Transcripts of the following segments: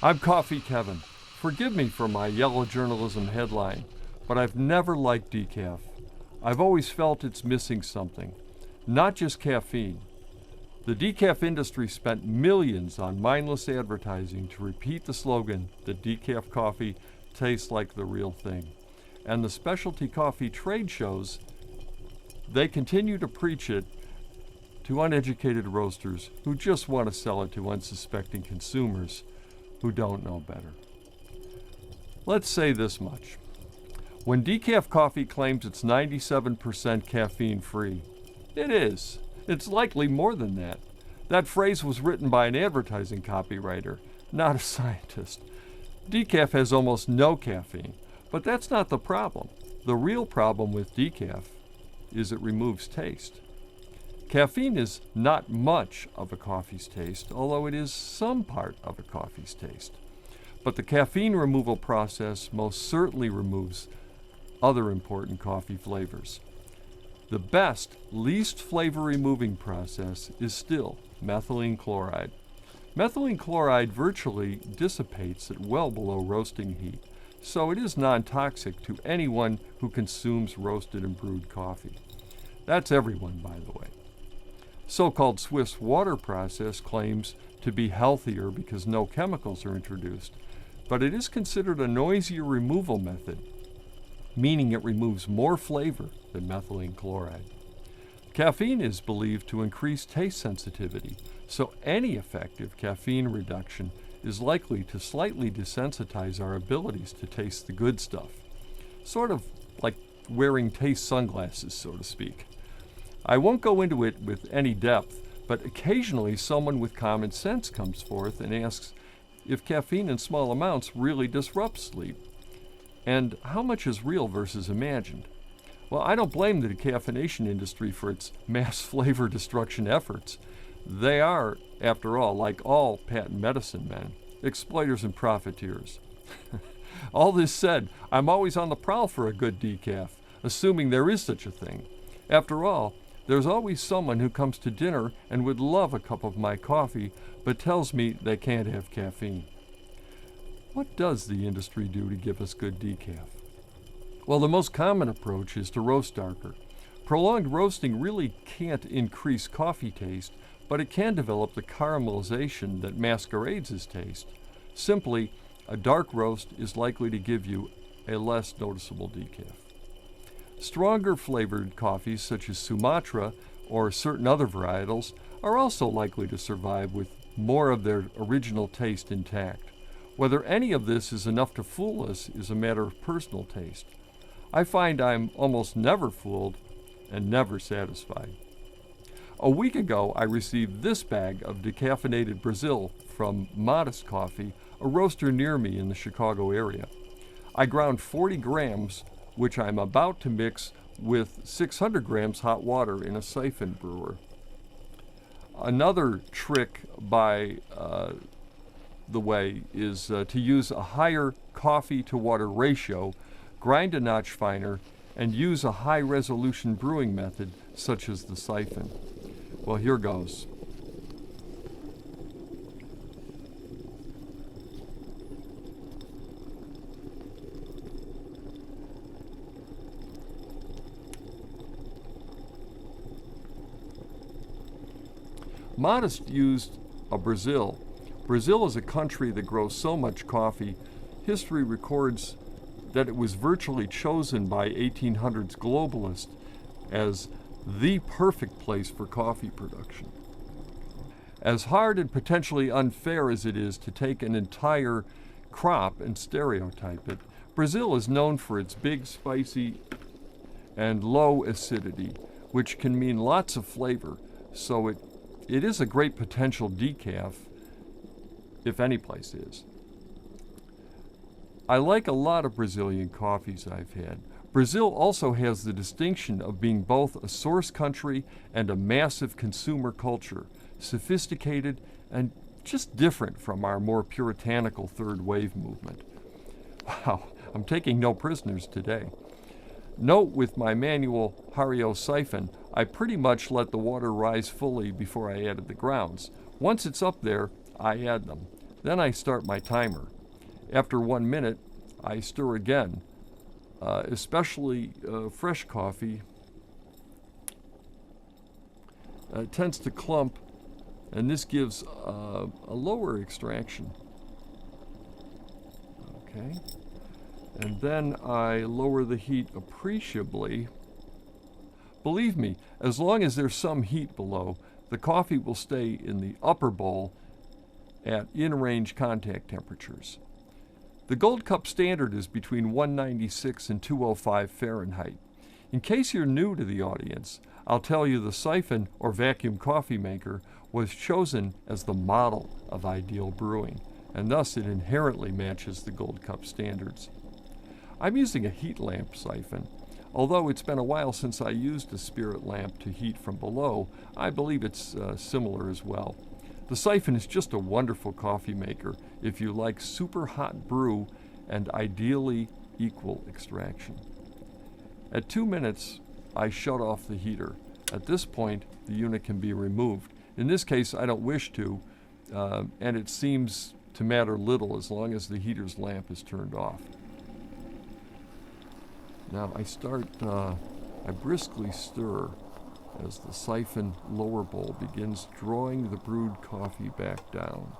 I'm Coffee Kevin. Forgive me for my yellow journalism headline, but I've never liked decaf. I've always felt it's missing something, not just caffeine. The decaf industry spent millions on mindless advertising to repeat the slogan that decaf coffee tastes like the real thing. And the specialty coffee trade shows, they continue to preach it to uneducated roasters who just want to sell it to unsuspecting consumers who don't know better. Let's say this much. When decaf coffee claims it's 97% caffeine free, it is. It's likely more than that. That phrase was written by an advertising copywriter, not a scientist. Decaf has almost no caffeine, but that's not the problem. The real problem with decaf is it removes taste. Caffeine is not much of a coffee's taste, although it is some part of a coffee's taste. But the caffeine removal process most certainly removes other important coffee flavors. The best, least flavor-removing process is still methylene chloride. Methylene chloride virtually dissipates at well below roasting heat, so it is non-toxic to anyone who consumes roasted and brewed coffee. That's everyone, by the way. So-called Swiss water process claims to be healthier because no chemicals are introduced, but it is considered a noisier removal method, meaning it removes more flavor than methylene chloride. Caffeine is believed to increase taste sensitivity, so any effective caffeine reduction is likely to slightly desensitize our abilities to taste the good stuff. Sort of like wearing taste sunglasses, so to speak. I won't go into it with any depth, but occasionally someone with common sense comes forth and asks if caffeine in small amounts really disrupts sleep, and how much is real versus imagined. Well, I don't blame the decaffeination industry for its mass flavor destruction efforts. They are, after all, like all patent medicine men, exploiters and profiteers. All this said, I'm always on the prowl for a good decaf, assuming there is such a thing. After all, there's always someone who comes to dinner and would love a cup of my coffee, but tells me they can't have caffeine. What does the industry do to give us good decaf? Well, the most common approach is to roast darker. Prolonged roasting really can't increase coffee taste, but it can develop the caramelization that masquerades as taste. Simply, a dark roast is likely to give you a less noticeable decaf. Stronger flavored coffees such as Sumatra or certain other varietals are also likely to survive with more of their original taste intact. Whether any of this is enough to fool us is a matter of personal taste. I find I'm almost never fooled and never satisfied. A week ago, I received this bag of decaffeinated Brazil from Modest Coffee, a roaster near me in the Chicago area. I ground 40 grams, which I'm about to mix with 600 grams hot water in a Siphon brewer. Another trick, by the way, is to use a higher coffee-to-water ratio, grind a notch finer, and use a high-resolution brewing method such as the Siphon. Well, here goes. Modest used a Brazil. Brazil is a country that grows so much coffee. History records that it was virtually chosen by 1800s globalists as the perfect place for coffee production. As hard and potentially unfair as it is to take an entire crop and stereotype it, Brazil is known for its big, spicy, and low acidity, which can mean lots of flavor, so it is a great potential decaf, if any place is. I like a lot of Brazilian coffees I've had. Brazil also has the distinction of being both a source country and a massive consumer culture, sophisticated and just different from our more puritanical third wave movement. Wow, I'm taking no prisoners today. Note with my manual Hario siphon, I pretty much let the water rise fully before I added the grounds. Once it's up there, I add them. Then I start my timer. After 1 minute, I stir again, especially fresh coffee. It tends to clump, and this gives a lower extraction. Okay, and then I lower the heat appreciably. Believe me, as long as there's some heat below, the coffee will stay in the upper bowl at in-range contact temperatures. The Gold Cup standard is between 196 and 205 Fahrenheit. In case you're new to the audience, I'll tell you the Siphon or vacuum coffee maker was chosen as the model of ideal brewing, and thus it inherently matches the Gold Cup standards. I'm using a heat lamp siphon. Although it's been a while since I used a spirit lamp to heat from below, I believe it's similar as well. The Siphon is just a wonderful coffee maker if you like super hot brew and ideally equal extraction. At 2 minutes, I shut off the heater. At this point, the unit can be removed. In this case, I don't wish to, and it seems to matter little as long as the heater's lamp is turned off. Now I briskly stir as the siphon lower bowl begins drawing the brewed coffee back down.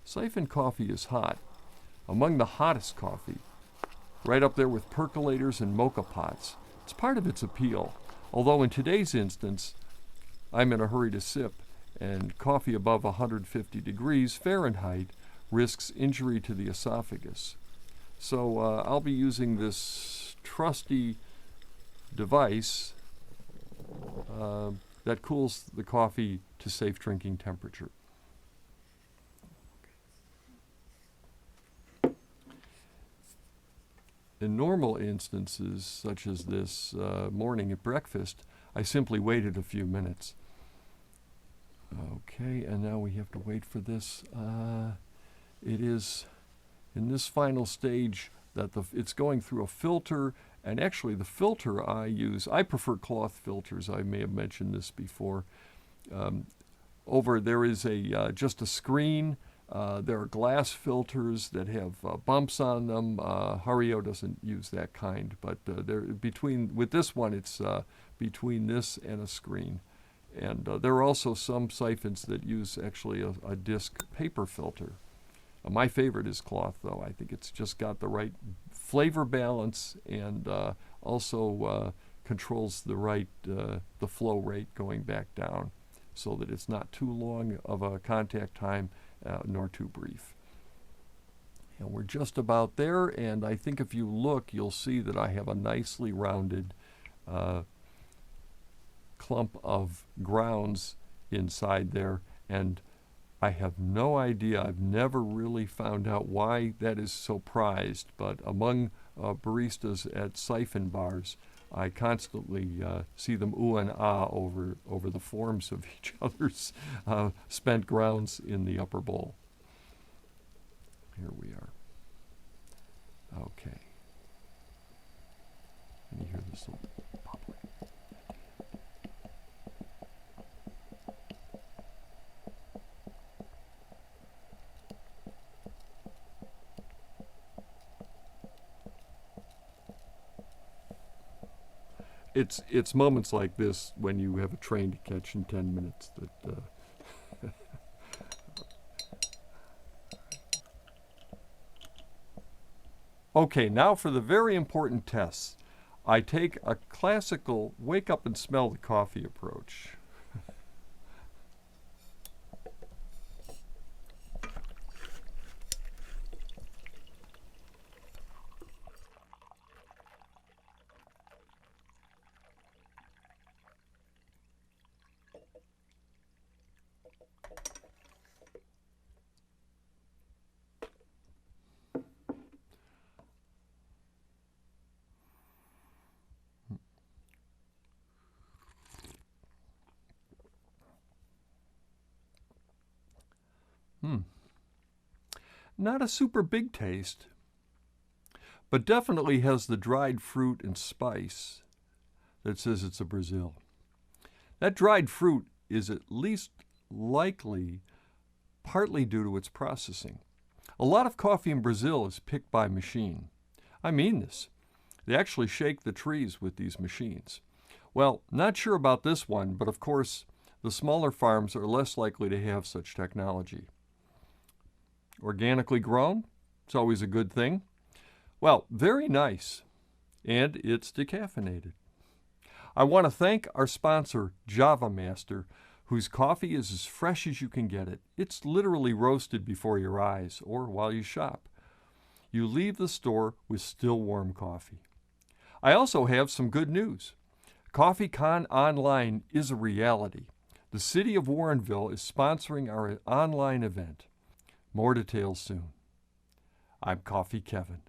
Siphon coffee is hot, among the hottest coffee, right up there with percolators and mocha pots. It's part of its appeal. Although in today's instance, I'm in a hurry to sip, and coffee above 150 degrees Fahrenheit risks injury to the esophagus. So I'll be using this trusty device that cools the coffee to safe drinking temperature. In normal instances, such as this morning at breakfast, I simply waited a few minutes. Okay, and now we have to wait for this. It is in this final stage that it's going through a filter, and actually the filter I use, I prefer cloth filters. I may have mentioned this before. There is just a screen. There are glass filters that have bumps on them. Hario doesn't use that kind, but with this one, it's between this and a screen. And there are also some siphons that use actually a disc paper filter. My favorite is cloth, though. I think it's just got the right flavor balance and also controls the flow rate going back down so that it's not too long of a contact time nor too brief. And we're just about there, and I think if you look, you'll see that I have a nicely rounded clump of grounds inside there, and I have no idea. I've never really found out why that is so prized, but among baristas at siphon bars, I constantly see them ooh and ah over the forms of each other's spent grounds in the upper bowl. Here we are. Okay. Can you hear this little bubbling? It's moments like this when you have a train to catch in 10 minutes that Okay, now for the very important tests. I take a classical wake up and smell the coffee approach. Not a super big taste, but definitely has the dried fruit and spice that says it's a Brazil. That dried fruit is at least likely partly due to its processing. A lot of coffee in Brazil is picked by machine. I mean this. They actually shake the trees with these machines. Well, not sure about this one, but of course, the smaller farms are less likely to have such technology. Organically grown? It's always a good thing. Well, very nice. And it's decaffeinated. I want to thank our sponsor, Java Master, whose coffee is as fresh as you can get it. It's literally roasted before your eyes or while you shop. You leave the store with still warm coffee. I also have some good news. CoffeeCon Online is a reality. The city of Warrenville is sponsoring our online event. More details soon. I'm Coffee Kevin.